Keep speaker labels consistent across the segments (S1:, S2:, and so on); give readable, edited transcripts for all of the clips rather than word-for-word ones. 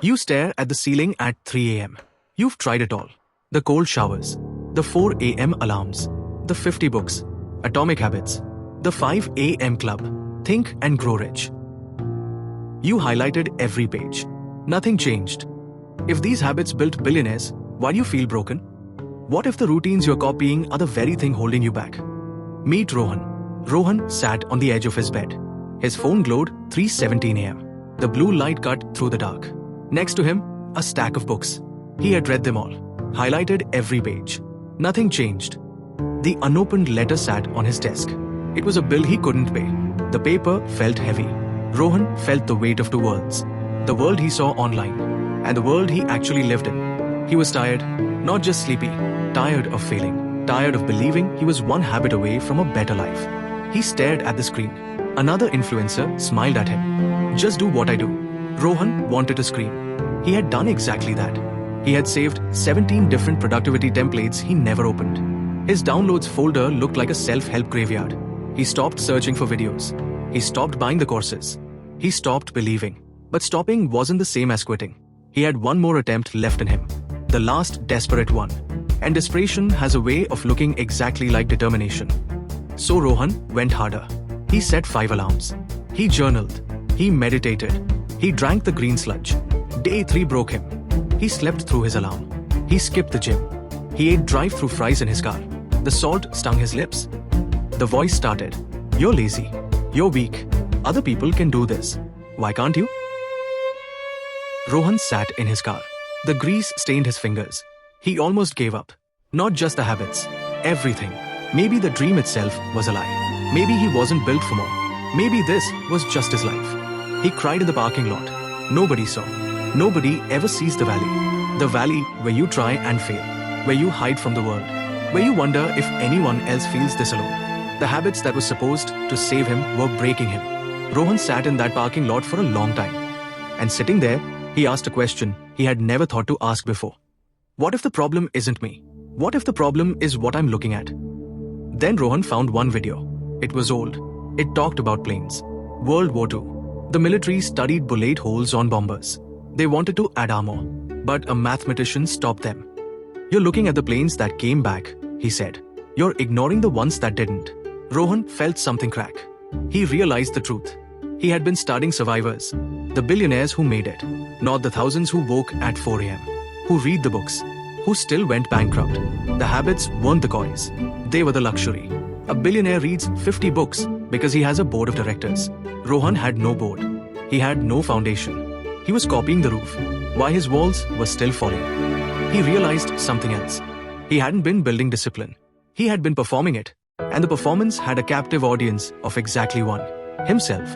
S1: You stare at the ceiling at 3 a.m. You've tried it all. The cold showers, the 4 a.m. alarms, the 50 books, atomic habits, the 5 a.m. club, think and grow rich. You highlighted every page. Nothing changed. If these habits built billionaires, why do you feel broken? What if the routines you're copying are the very thing holding you back? Meet Rohan. Rohan sat on the edge of his bed. His phone glowed 3:17 a.m. The blue light cut through the dark. Next to him, a stack of books. He had read them all, highlighted every page. Nothing changed. The unopened letter sat on his desk. It was a bill he couldn't pay. The paper felt heavy. Rohan felt the weight of two worlds. The world he saw online, and the world he actually lived in. He was tired, not just sleepy, tired of failing, tired of believing he was one habit away from a better life. He stared at the screen. Another influencer smiled at him. Just do what I do. Rohan wanted to scream. He had done exactly that. He had saved 17 different productivity templates he never opened. His downloads folder looked like a self-help graveyard. He stopped searching for videos. He stopped buying the courses. He stopped believing. But stopping wasn't the same as quitting. He had one more attempt left in him. The last desperate one. And desperation has a way of looking exactly like determination. So Rohan went harder. He set 5 alarms. He journaled. He meditated. He drank the green sludge. Day 3 broke him. He slept through his alarm. He skipped the gym. He ate drive-through fries in his car. The salt stung his lips. The voice started. You're lazy. You're weak. Other people can do this. Why can't you? Rohan sat in his car. The grease stained his fingers. He almost gave up. Not just the habits. Everything. Maybe the dream itself was a lie. Maybe he wasn't built for more. Maybe this was just his life. He cried in the parking lot. Nobody saw. Nobody ever sees the valley. The valley where you try and fail. Where you hide from the world. Where you wonder if anyone else feels this alone. The habits that were supposed to save him were breaking him. Rohan sat in that parking lot for a long time. And sitting there, he asked a question he had never thought to ask before. What if the problem isn't me? What if the problem is what I'm looking at? Then Rohan found one video. It was old. It talked about planes. World War II. The military studied bullet holes on bombers. They wanted to add armor. But a mathematician stopped them. You're looking at the planes that came back, he said. You're ignoring the ones that didn't. Rohan felt something crack. He realized the truth. He had been studying survivors. The billionaires who made it. Not the thousands who woke at 4 a.m. Who read the books. Who still went bankrupt. The habits weren't the coins. They were the luxury. A billionaire reads 50 books because he has a board of directors. Rohan had no board. He had no foundation. He was copying the roof, while his walls were still falling. He realized something else. He hadn't been building discipline. He had been performing it. And the performance had a captive audience of exactly one. Himself.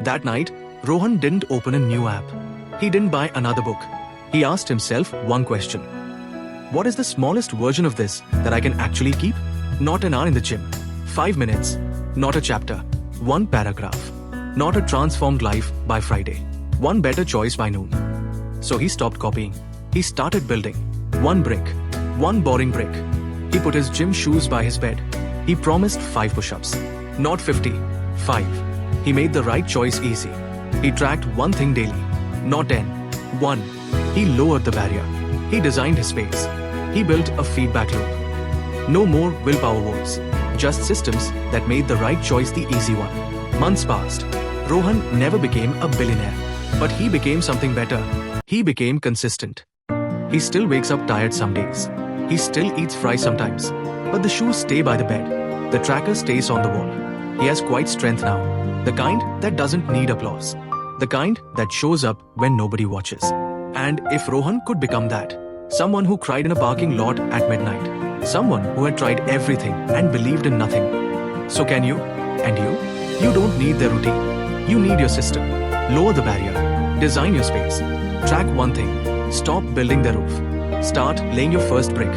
S1: That night, Rohan didn't open a new app. He didn't buy another book. He asked himself one question. What is the smallest version of this that I can actually keep? Not an hour in the gym. 5 minutes. Not a chapter. 1 paragraph. Not a transformed life by Friday. 1 better choice by noon. So he stopped copying. He started building. 1 brick. 1 boring brick. He put his gym shoes by his bed. He promised 5 push-ups. Not 50. 5. He made the right choice easy. He tracked 1 thing daily. Not 10. 1. He lowered the barrier. He designed his space. He built a feedback loop. No more willpower wars. Just systems that made the right choice the easy one. Months passed. Rohan never became a billionaire. But he became something better. He became consistent. He still wakes up tired some days. He still eats fries sometimes. But the shoes stay by the bed. The tracker stays on the wall. He has quite strength now. The kind that doesn't need applause. The kind that shows up when nobody watches. And if Rohan could become that, someone who cried in a parking lot at midnight, someone who had tried everything and believed in nothing, so can you? And you? You don't need their routine. You need your system. Lower the barrier. Design your space. Track 1 thing. Stop building the roof. Start laying your first brick.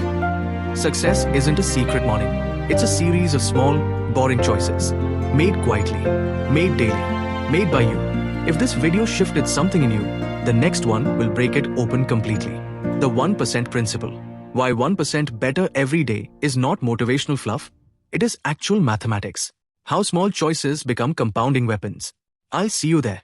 S1: Success isn't a secret morning. It's a series of small, boring choices. Made quietly. Made daily. Made by you. If this video shifted something in you, the next one will break it open completely. The 1% principle. Why 1% better every day is not motivational fluff. It is actual mathematics. How small choices become compounding weapons. I'll see you there.